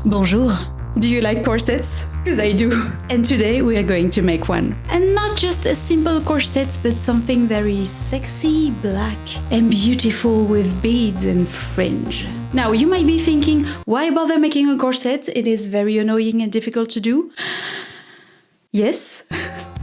Bonjour! Do you like corsets? Because I do. And today we are going to make one. And not just a simple corset, but something very sexy, black, and beautiful with beads and fringe. Now you might be thinking, why bother making a corset? It is very annoying and difficult to do. Yes.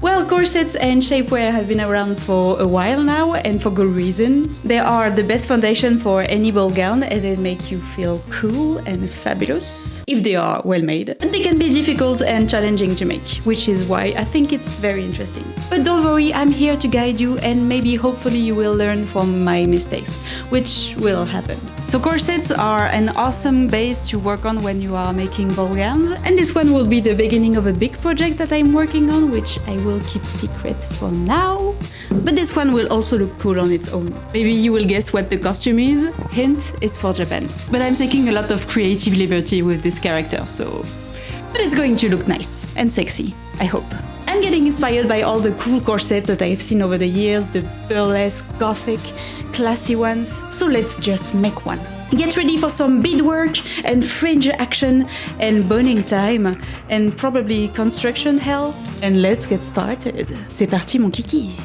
Well, corsets and shapewear have been around for a while now, and for good reason. They are the best foundation for any ball gown, and they make you feel cool and fabulous if they are well made. And they can be difficult and challenging to make, which is why I think it's very interesting. But don't worry, I'm here to guide you, and maybe hopefully you will learn from my mistakes, which will happen. So corsets are an awesome base to work on when you are making ball gowns, and this one will be the beginning of a big project that I'm working on, which I will keep secret for now. But this one will also look cool on its own. Maybe you will guess what the costume is. Hint, it's for Japan. But I'm taking a lot of creative liberty with this character, so... But it's going to look nice and sexy, I hope. I'm getting inspired by all the cool corsets that I've seen over the years, the burlesque, gothic, classy ones. So let's just make one. Get ready for some beadwork and fringe action and boning time and probably construction hell. And let's get started. C'est parti mon kiki!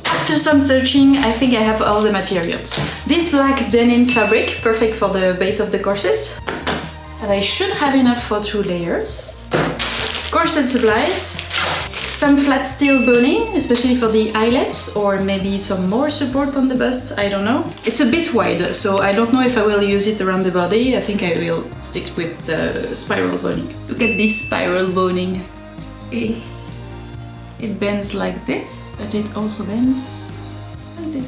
After some searching, I think I have all the materials. This black denim fabric, perfect for the base of the corset. And I should have enough for 2 layers. Corset supplies. Some flat steel boning, especially for the eyelets, or maybe some more support on the bust, I don't know. It's a bit wide, so I don't know if I will use it around the body. I think I will stick with the spiral boning. Look at this spiral boning. It bends like this, but it also bends like this.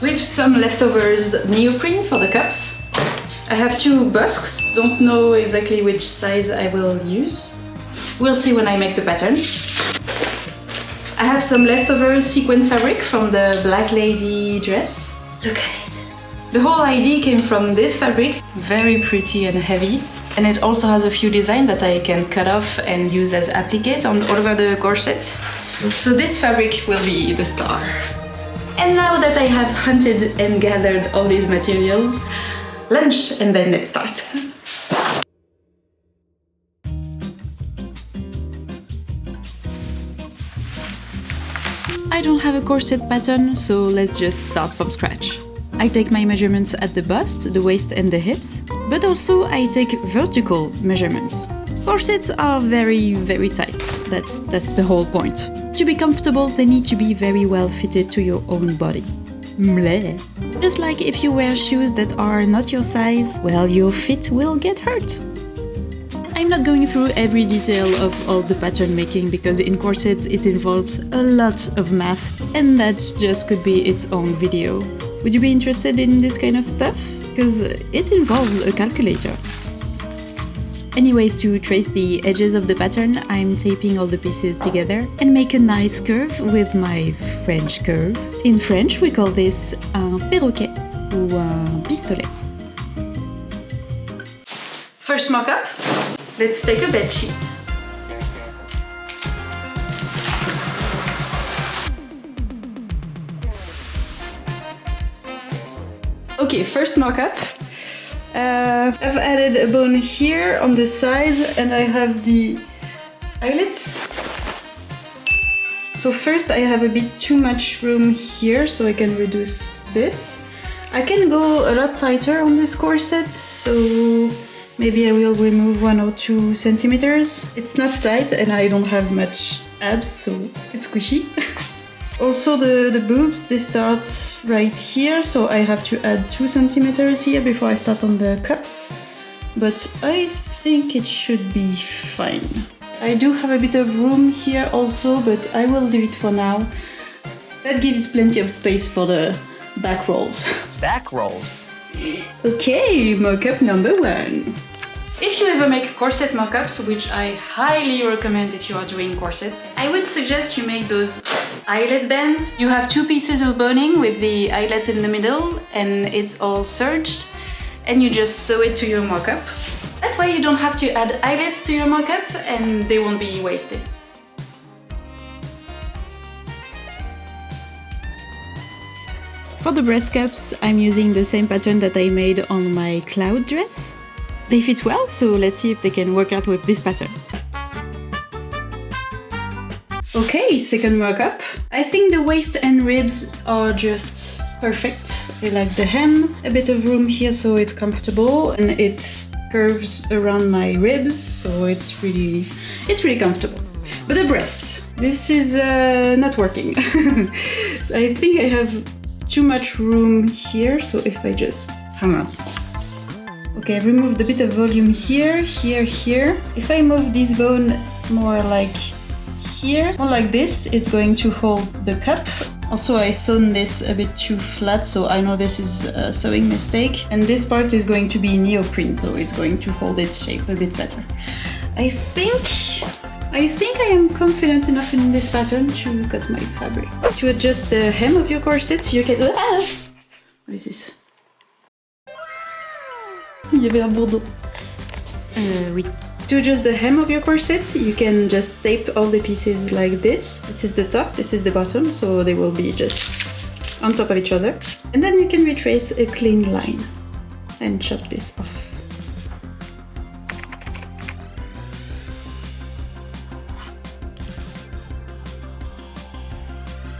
With some leftovers neoprene for the cups. I have 2 busks, don't know exactly which size I will use. We'll see when I make the pattern. I have some leftover sequin fabric from the Black Lady dress. Look at it. The whole idea came from this fabric, very pretty and heavy. And it also has a few designs that I can cut off and use as appliques all over the corset. So this fabric will be the star. And now that I have hunted and gathered all these materials, lunch and then let's start. I don't have a corset pattern, so let's just start from scratch. I take my measurements at the bust, the waist and the hips, but also I take vertical measurements. Corsets are very tight, that's the whole point. To be comfortable, they need to be very well fitted to your own body. Mleh. Just like if you wear shoes that are not your size, well, your feet will get hurt. I'm not going through every detail of all the pattern making because in corsets it involves a lot of math, and that just could be its own video. Would you be interested in this kind of stuff? Because it involves a calculator. Anyways, to trace the edges of the pattern, I'm taping all the pieces together and make a nice curve with my French curve. In French we call this un perroquet ou un pistolet. First mock-up. Let's take a bed sheet. Okay, first mock-up. I've added a bone here on the side and I have the eyelets. So first I have a bit too much room here, so I can reduce this. I can go a lot tighter on this corset, so maybe I will remove 1 or 2 centimeters. It's not tight and I don't have much abs, so it's squishy. Also the boobs, they start right here, so I have to add 2 centimeters here before I start on the cups. But I think it should be fine. I do have a bit of room here also, but I will leave it for now. That gives plenty of space for the back rolls. Back rolls. Okay, mock-up number 1. If you ever make corset mock-ups, which I highly recommend if you are doing corsets, I would suggest you make those eyelet bands. You have 2 pieces of boning with the eyelet in the middle and it's all serged, and you just sew it to your mock-up. That way you don't have to add eyelets to your mock-up and they won't be wasted. For the breast cups, I'm using the same pattern that I made on my cloud dress. They fit well, so let's see if they can work out with this pattern. Okay, second mock-up. I think the waist and ribs are just perfect. I like the hem, a bit of room here so it's comfortable, and it curves around my ribs, so it's really comfortable. But the breast, this is not working. So I think I have too much room here, so if I just hang on. Okay, I've removed a bit of volume here, here. If I move this bone more like here, more like this, it's going to hold the cup. Also, I sewn this a bit too flat, so I know this is a sewing mistake. And this part is going to be neoprene, so it's going to hold its shape a bit better. I think I am confident enough in this pattern to cut my fabric. To adjust the hem of your corset, you can... Ah! What is this? Il y avait un bourdon. Oui. To adjust the hem of your corset, you can just tape all the pieces like this. This is the top, this is the bottom, so they will be just on top of each other. And then you can retrace a clean line and chop this off.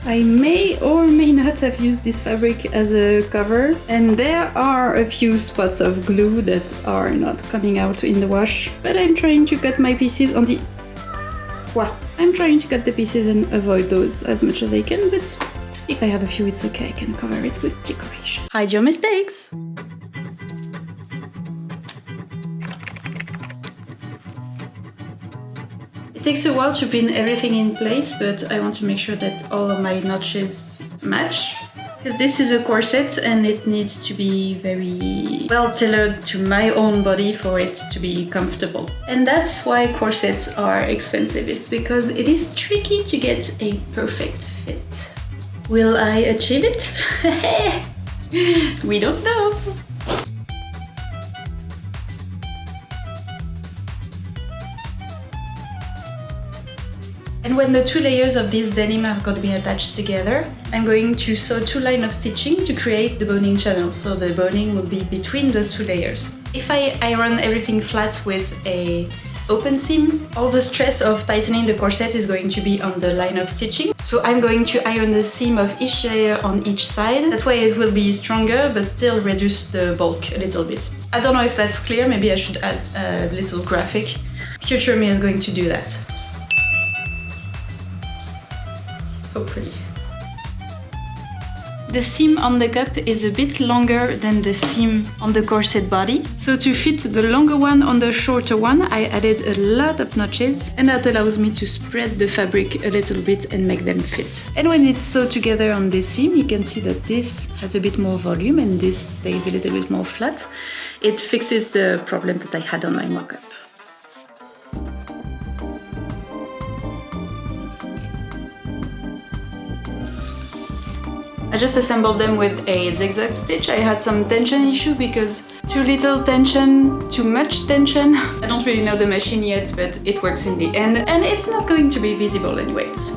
I may or may not have used this fabric as a cover, and there are a few spots of glue that are not coming out in the wash, but I'm trying to cut my pieces on the... Well, I'm trying to cut the pieces and avoid those as much as I can, but if I have a few, it's okay, I can cover it with decoration. Hide your mistakes! It takes a while to pin everything in place, but I want to make sure that all of my notches match. Because this is a corset and it needs to be very well tailored to my own body for it to be comfortable. And that's why corsets are expensive. It's because it is tricky to get a perfect fit. Will I achieve it? We don't know. And when the two layers of this denim are going to be attached together, I'm going to sew 2 lines of stitching to create the boning channel, so the boning will be between those 2 layers. If I iron everything flat with a open seam, all the stress of tightening the corset is going to be on the line of stitching. So I'm going to iron the seam of each layer on each side. That way it will be stronger, but still reduce the bulk a little bit. I don't know if that's clear, maybe I should add a little graphic. Future me is going to do that. Hopefully. The seam on the cup is a bit longer than the seam on the corset body. So to fit the longer one on the shorter one, I added a lot of notches, and that allows me to spread the fabric a little bit and make them fit. And when it's sewed together on this seam, you can see that this has a bit more volume and this stays a little bit more flat. It fixes the problem that I had on my mock-up. I just assembled them with a zigzag stitch. I had some tension issue because too little tension, too much tension. I don't really know the machine yet, but it works in the end, and it's not going to be visible anyways.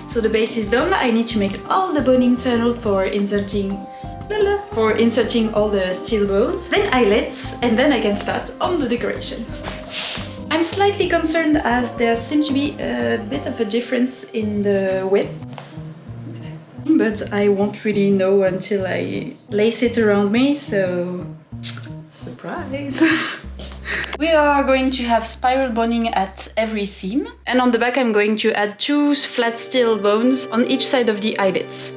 So the base is done. I need to make all the boning channel for inserting all the steel bones, then eyelets, and then I can start on the decoration. I'm slightly concerned as there seems to be a bit of a difference in the width, but I won't really know until I lace it around me, so surprise! We are going to have spiral boning at every seam, and on the back I'm going to add 2 flat steel bones on each side of the eyelets.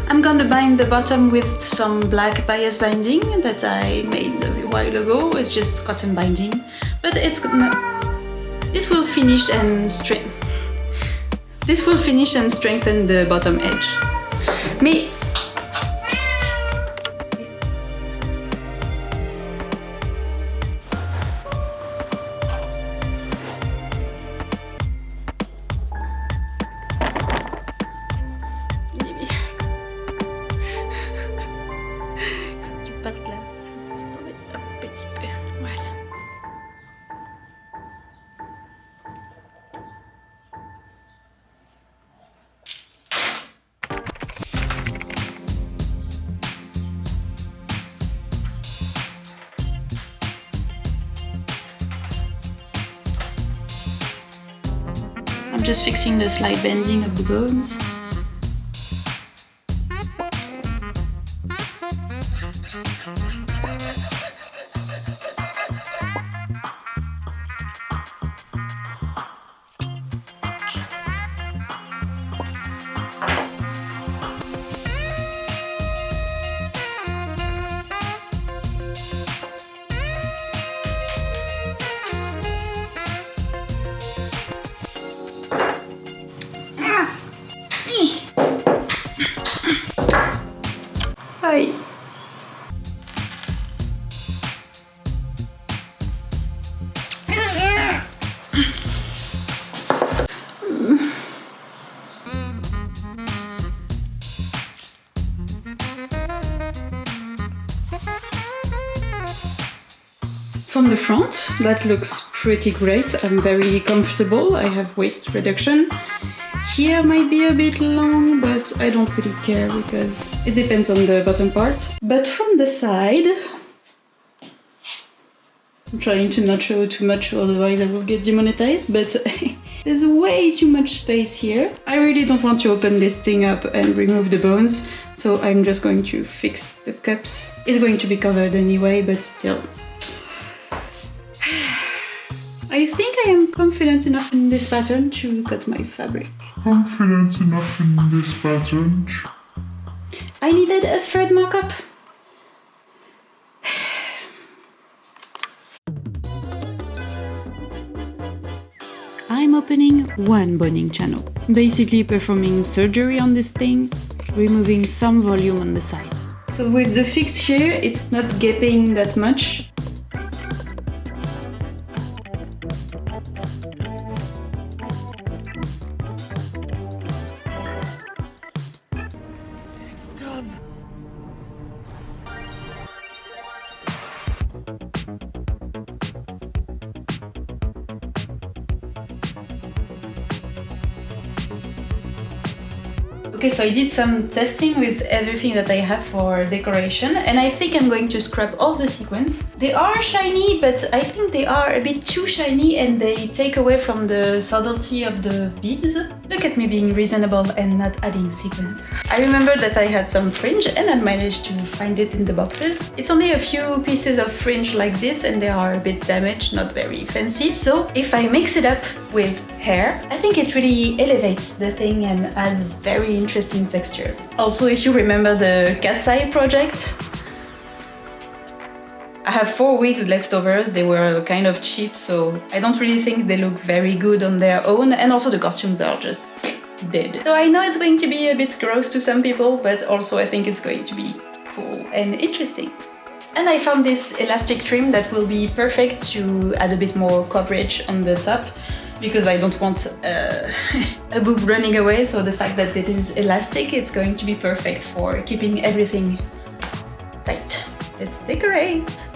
I'm going gonna bind the bottom with some black bias binding that I made a while ago. It's just cotton binding, but it's gonna... This will finish and strengthen the bottom edge. Mais I'm just fixing the slight bending of the bones. Hi. From the front, that looks pretty great. I'm very comfortable. I have waist reduction. Here might be a bit long, but I don't really care because it depends on the bottom part. But from the side, I'm trying to not show too much, otherwise I will get demonetized, but there's way too much space here. I really don't want to open this thing up and remove the bones, so I'm just going to fix the cups. It's going to be covered anyway, but still. I think I am confident enough in this pattern to cut my fabric. Confident enough in this pattern. I needed a third mock-up. I'm opening one boning channel, basically performing surgery on this thing, removing some volume on the side. So with the fix here, it's not gaping that much. Okay, so I did some testing with everything that I have for decoration, and I think I'm going to scrap all the sequins. They are shiny, but I think they are a bit too shiny and they take away from the subtlety of the beads. Look at me being reasonable and not adding sequins. I remember that I had some fringe and I managed to find it in the boxes. It's only a few pieces of fringe like this and they are a bit damaged, not very fancy. So if I mix it up with hair, I think it really elevates the thing and adds very interesting textures. Also, if you remember the cat's eye project, I have 4 weeks leftovers. They were kind of cheap, so I don't really think they look very good on their own, and also the costumes are just dead. So I know it's going to be a bit gross to some people, but also I think it's going to be cool and interesting. And I found this elastic trim that will be perfect to add a bit more coverage on the top, because I don't want a boob running away, so the fact that it is elastic, it's going to be perfect for keeping everything tight. Let's decorate!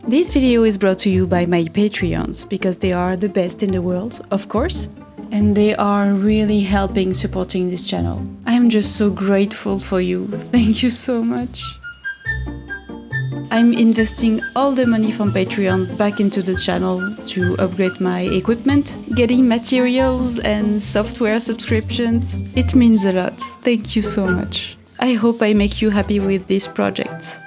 This video is brought to you by my Patreons because they are the best in the world, of course, and they are really helping supporting this channel. I am just so grateful for you. Thank you so much. I'm investing all the money from Patreon back into the channel to upgrade my equipment, getting materials and software subscriptions. It means a lot. Thank you so much. I hope I make you happy with this project.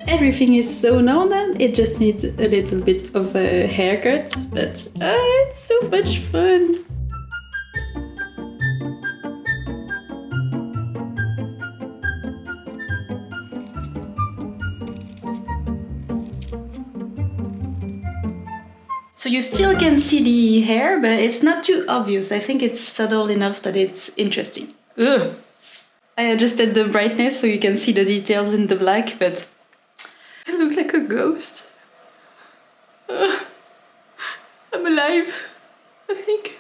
Everything is sewn on and it just needs a little bit of a haircut, but it's so much fun! So you still can see the hair, but it's not too obvious. I think it's subtle enough that it's interesting. Ugh. I adjusted the brightness so you can see the details in the black, but I look like a ghost. I'm alive, I think.